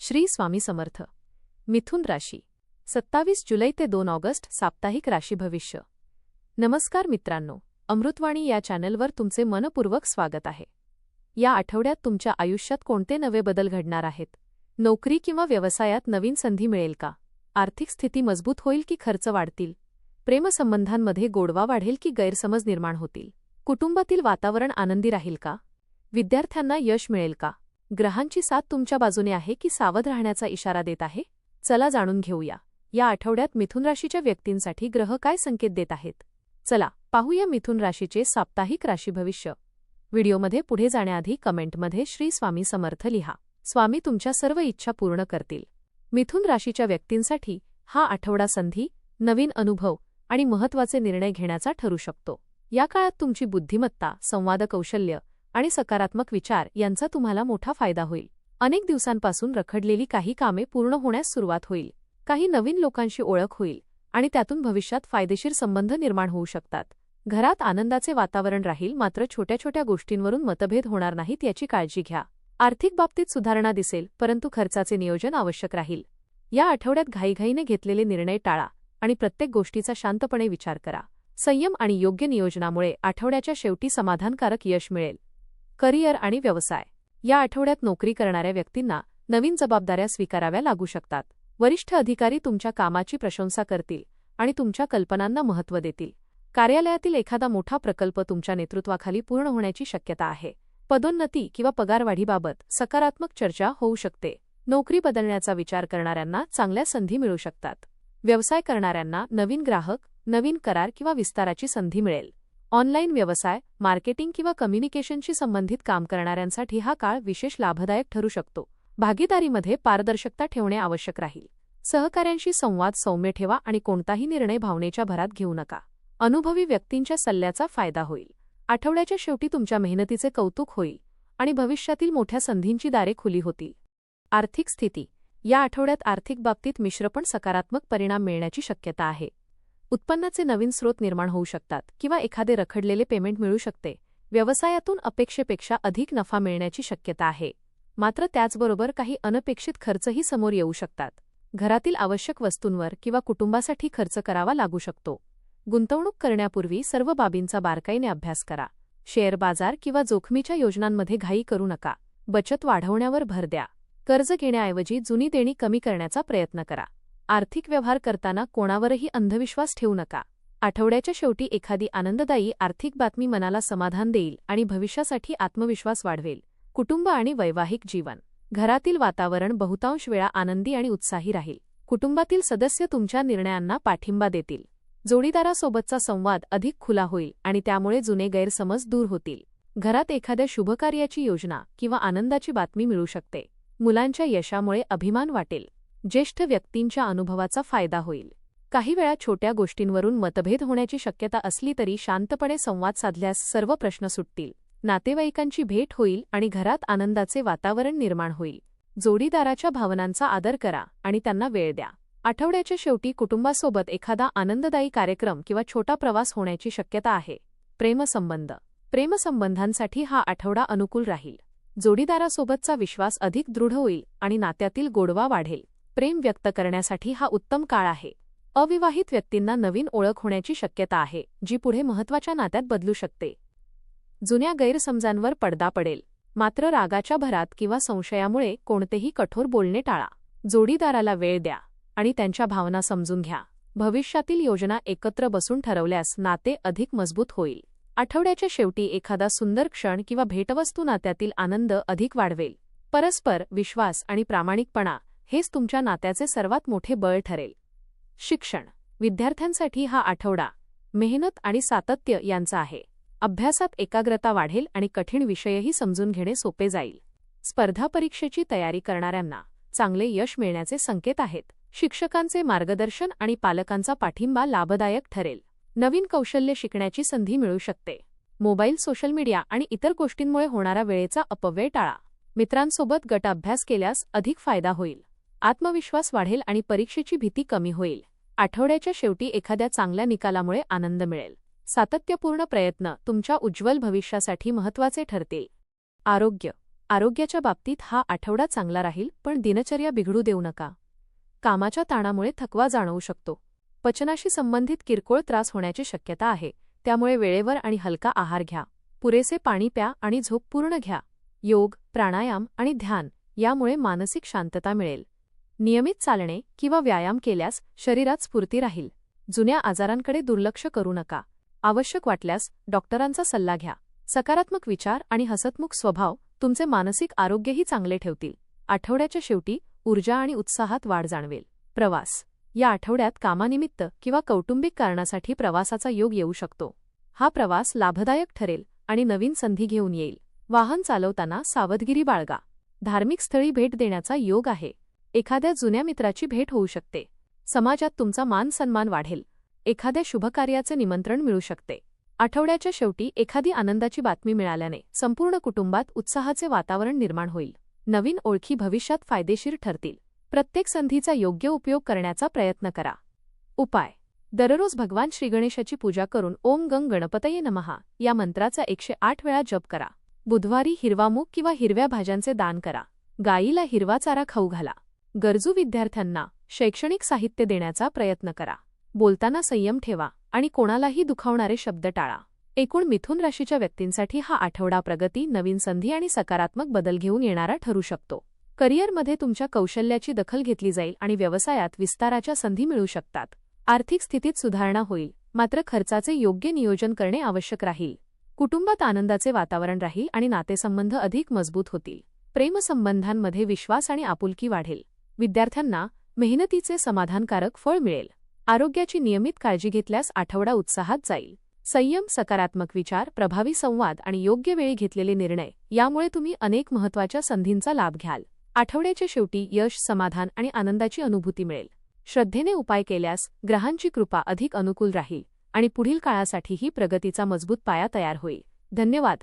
श्री स्वामी समर्थ. मिथुन राशी 27 जुलै ते 2 ऑगस्ट साप्ताहिक राशी भविष्य. नमस्कार मित्रांनो, अमृतवाणी या चॅनलवर तुमचे मनपूर्वक स्वागत आहे. या आठवड्यात तुमच्या आयुष्यात कोणते नवे बदल घडणार आहेत? नोकरी किंवा व्यवसायात नवीन संधी मिळेल का? आर्थिक स्थिती मजबूत होईल की खर्च वाढतील? प्रेमसंबंधांमध्ये गोडवा वाढेल की गैरसमज निर्माण होतील? कुटुंबातील वातावरण आनंदी राहील का? विद्यार्थ्यांना यश मिळेल का? ग्रहांची साथ तुमच्या बाजूने आहे की सावध राहण्याचा इशारा देत आहे? चला जाणून घेऊया. या आठवड्यात मिथुन राशीच्या व्यक्तींसाठी ग्रह काय संकेत देत आहेत? चला पाहूया मिथुन राशीचे साप्ताहिक राशी भविष्य. व्हिडिओमध्ये पुढे जाण्याआधी कमेंटमध्ये श्री स्वामी समर्थ लिहा. स्वामी तुमच्या सर्व इच्छा पूर्ण करतील. मिथुन राशीच्या व्यक्तींसाठी हा आठवडा संधी, नवीन अनुभव आणि महत्त्वाचे निर्णय घेण्याचा ठरू शकतो. या काळात तुमची बुद्धिमत्ता, संवाद कौशल्य आणि सकारात्मक विचार यांचा तुम्हाला मोठा फायदा होईल. अनेक दिवसांपासून रखडलेली काही कामे पूर्ण होण्यास सुरुवात होईल. काही नवीन लोकांशी ओळख होईल आणि त्यातून भविष्यात फायदेशीर संबंध निर्माण होऊ शकतात. घरात आनंदाचे वातावरण राहील, मात्र छोट्या छोट्या गोष्टींवरून मतभेद होणार नाहीत याची काळजी घ्या. आर्थिक बाबतीत सुधारणा दिसेल, परंतु खर्चाचे नियोजन आवश्यक राहील. या आठवड्यात घाईघाईने घेतलेले निर्णय टाळा आणि प्रत्येक गोष्टीचा शांतपणे विचार करा. संयम आणि योग्य नियोजनामुळे आठवड्याच्या शेवटी समाधानकारक यश मिळेल. करिअर आणि व्यवसाय. या आठवड्यात नोकरी करणाऱ्या व्यक्तींना नवीन जबाबदाऱ्या स्वीकाराव्या लागू शकतात. वरिष्ठ अधिकारी तुमच्या कामाची प्रशंसा करतील आणि तुमच्या कल्पनांना महत्त्व देतील. कार्यालयातील एखादा मोठा प्रकल्प तुमच्या नेतृत्वाखाली पूर्ण होण्याची शक्यता आहे. पदोन्नती किंवा पगारवाढीबाबत सकारात्मक चर्चा होऊ शकते. नोकरी बदलण्याचा विचार करणाऱ्यांना चांगल्या संधी मिळू शकतात. व्यवसाय करणाऱ्यांना नवीन ग्राहक, नवीन करार किंवा विस्ताराची संधी मिळेल. ऑनलाईन व्यवसाय, मार्केटिंग किंवा कम्युनिकेशनशी संबंधित काम करणाऱ्यांसाठी हा काळ विशेष लाभदायक ठरू शकतो. भागीदारीमध्ये पारदर्शकता ठेवणे आवश्यक राहील. सहकाऱ्यांशी संवाद सौम्य ठेवा आणि कोणताही निर्णय भावनेच्या भरात घेऊ नका. अनुभवी व्यक्तींच्या सल्ल्याचा फायदा होईल. आठवड्याच्या शेवटी तुमच्या मेहनतीचे कौतुक होईल आणि भविष्यातील मोठ्या संधींची दारे खुली होतील. आर्थिक स्थिती. या आठवड्यात आर्थिक बाबतीत मिश्र पण सकारात्मक परिणाम मिळण्याची शक्यता आहे. उत्पन्नाचे नवीन स्रोत निर्माण होऊ शकतात किंवा एखादे रखडलेले पेमेंट मिळू शकते. व्यवसायातून अपेक्षेपेक्षा अधिक नफा मिळण्याची शक्यता आहे, मात्र त्याचबरोबर काही अनपेक्षित खर्चही समोर येऊ शकतात. घरातील आवश्यक वस्तूंवर किंवा कुटुंबासाठी खर्च करावा लागू शकतो. गुंतवणूक करण्यापूर्वी सर्व बाबींचा बारकाईने अभ्यास करा. शेअर बाजार किंवा जोखमीच्या योजनांमध्ये घाई करू नका. बचत वाढवण्यावर भर द्या. कर्ज घेण्याऐवजी जुनी देणी कमी करण्याचा प्रयत्न करा. आर्थिक व्यवहार करताना कोणावरही अंधविश्वास ठेवू नका. आठवड्याच्या शेवटी एखादी आनंददायी आर्थिक बातमी मनाला समाधान देईल आणि भविष्यासाठी आत्मविश्वास वाढवेल. कुटुंब आणि वैवाहिक जीवन. घरातील वातावरण बहुतांश वेळा आनंदी आणि उत्साही राहील. कुटुंबातील सदस्य तुमच्या निर्णयांना पाठिंबा देतील. जोडीदारासोबतचा संवाद अधिक खुला होईल आणि त्यामुळे जुने गैरसमज दूर होतील. घरात एखाद्या शुभकार्याची योजना किंवा आनंदाची बातमी मिळू शकते. मुलांच्या यशामुळे अभिमान वाटेल. ज्येष्ठ व्यक्तींच्या अनुभवाचा फायदा होईल. काही वेळा छोट्या गोष्टींवरून मतभेद होण्याची शक्यता असली तरी शांतपणे संवाद साधल्यास सर्व प्रश्न सुटतील. नातेवाईकांची भेट होईल आणि घरात आनंदाचे वातावरण निर्माण होईल. जोडीदाराच्या भावनांचा आदर करा आणि त्यांना वेळ द्या. आठवड्याच्या शेवटी कुटुंबासोबत एखादा आनंददायी कार्यक्रम किंवा छोटा प्रवास होण्याची शक्यता आहे. प्रेमसंबंध. प्रेमसंबंधांसाठी हा आठवडा अनुकूल राहील. जोडीदारासोबतचा विश्वास अधिक दृढ होईल आणि नात्यातील गोडवा वाढेल. प्रेम व्यक्त करण्यासाठी हा उत्तम काळ आहे. अविवाहित व्यक्तींना नवीन ओळख होण्याची शक्यता आहे, जी पुढे महत्त्वाच्या नात्यात बदलू शकते. जुन्या गैरसमजांवर पडदा पडेल, मात्र रागाच्या भरात किंवा संशयामुळे कोणतेही कठोर बोलणे टाळा. जोडीदाराला वेळ द्या आणि त्यांच्या भावना समजून घ्या. भविष्यातील योजना एकत्र बसून ठरवल्यास नाते अधिक मजबूत होईल. आठवड्याच्या शेवटी एखादा सुंदर क्षण किंवा भेटवस्तू नात्यातील आनंद अधिक वाढवेल. परस्पर विश्वास आणि प्रामाणिकपणा हेच तुमच्या नात्याचे सर्वात मोठे बळ ठरेल. शिक्षण. विद्यार्थ्यांसाठी हा आठवडा मेहनत आणि सातत्य यांचा आहे. अभ्यासात एकाग्रता वाढेल आणि कठीण विषयही समजून घेणे सोपे जाईल. स्पर्धा परीक्षेची तयारी करणाऱ्यांना चांगले यश मिळण्याचे संकेत आहेत. शिक्षकांचे मार्गदर्शन आणि पालकांचा पाठिंबा लाभदायक ठरेल. नवीन कौशल्य शिकण्याची संधी मिळू शकते. मोबाईल, सोशल मीडिया आणि इतर गोष्टींमुळे होणारा वेळेचा अपव्यय टाळा. मित्रांसोबत गट अभ्यास केल्यास अधिक फायदा होईल. आत्मविश्वास वाढेल आणि परीक्षेची भीती कमी होईल. आठवड्याच्या शेवटी एखाद्या चांगल्या निकालामुळे आनंद मिळेल. सातत्यपूर्ण प्रयत्न तुमच्या उज्ज्वल भविष्यासाठी महत्त्वाचे ठरतील. आरोग्य. आरोग्याच्या बाबतीत हा आठवडा चांगला राहील, पण दिनचर्या बिघडू देऊ नका. कामाच्या ताणामुळे थकवा जाणवू शकतो. पचनाशी संबंधित किरकोळ त्रास होण्याची शक्यता आहे, त्यामुळे वेळेवर आणि हलका आहार घ्या. पुरेसे पाणी प्या आणि झोप पूर्ण घ्या. योग, प्राणायाम आणि ध्यान यामुळे मानसिक शांतता मिळेल. नियमित चालणे किंवा व्यायाम केल्यास शरीरात स्फूर्ती राहील. जुन्या आजारांकडे दुर्लक्ष करू नका. आवश्यक वाटल्यास डॉक्टरांचा सल्ला घ्या. सकारात्मक विचार आणि हसतमुख स्वभाव तुमचे मानसिक आरोग्यही चांगले ठेवतील. आठवड्याच्या शेवटी ऊर्जा आणि उत्साहात वाढ जाणवेल. प्रवास. या आठवड्यात कामानिमित्त किंवा कौटुंबिक कारणासाठी प्रवासाचा योग येऊ शकतो. हा प्रवास लाभदायक ठरेल आणि नवीन संधी घेऊन येईल. वाहन चालवताना सावधगिरी बाळगा. धार्मिक स्थळी भेट देण्याचा योग आहे. एखाद्या जुन्या मित्राची भेट होऊ शकते. समाजात तुमचा मान सन्मान वाढेल. एखाद्या शुभकार्याचे निमंत्रण मिळू शकते. आठवड्याच्या शेवटी एखादी आनंदाची बातमी मिळाल्याने संपूर्ण कुटुंबात उत्साहाचे वातावरण निर्माण होईल. नवीन ओळखी भविष्यात फायदेशीर ठरतील. प्रत्येक संधीचा योग्य उपयोग करण्याचा प्रयत्न करा. उपाय. दररोज भगवान श्रीगणेशाची पूजा करून ओम गंग गणपतये नमः या मंत्राचा 108 वेळा जप करा. बुधवारी हिरवा मूग किंवा हिरव्या भाज्यांचे दान करा. गायीला हिरवा चारा खाऊ घाला. गरजू विद्यार्थ्यांना शैक्षणिक साहित्य देण्याचा प्रयत्न करा. बोलताना संयम ठेवा आणि कोणालाही दुखावणारे शब्द टाळा. एकूण मिथुन राशीच्या व्यक्तींसाठी हा आठवडा प्रगती, नवीन संधी आणि सकारात्मक बदल घेऊन येणारा ठरू शकतो. करिअरमध्ये तुमच्या कौशल्याची दखल घेतली जाईल आणि व्यवसायात विस्ताराच्या संधी मिळू शकतात. आर्थिक स्थितीत सुधारणा होईल, मात्र खर्चाचे योग्य नियोजन करणे आवश्यक राहील. कुटुंबात आनंदाचे वातावरण राहील आणि नातेसंबंध अधिक मजबूत होतील. प्रेमसंबंधांमध्ये विश्वास आणि आपुलकी वाढेल. विद्यार्थ्यांना मेहनतीचे समाधानकारक फळ मिळेल. आरोग्याची नियमित काळजी घेतल्यास आठवडा उत्साहात जाईल. संयम, सकारात्मक विचार, प्रभावी संवाद आणि योग्य वेळी घेतलेले निर्णय यामुळे तुम्ही अनेक महत्त्वाच्या संधींचा लाभ घ्याल. आठवड्याच्या शेवटी यश, समाधान आणि आनंदाची अनुभूती मिळेल. श्रद्धेने उपाय केल्यास ग्रहांची कृपा अधिक अनुकूल राहील आणि पुढील काळासाठीही प्रगतीचा मजबूत पाया तयार होईल. धन्यवाद.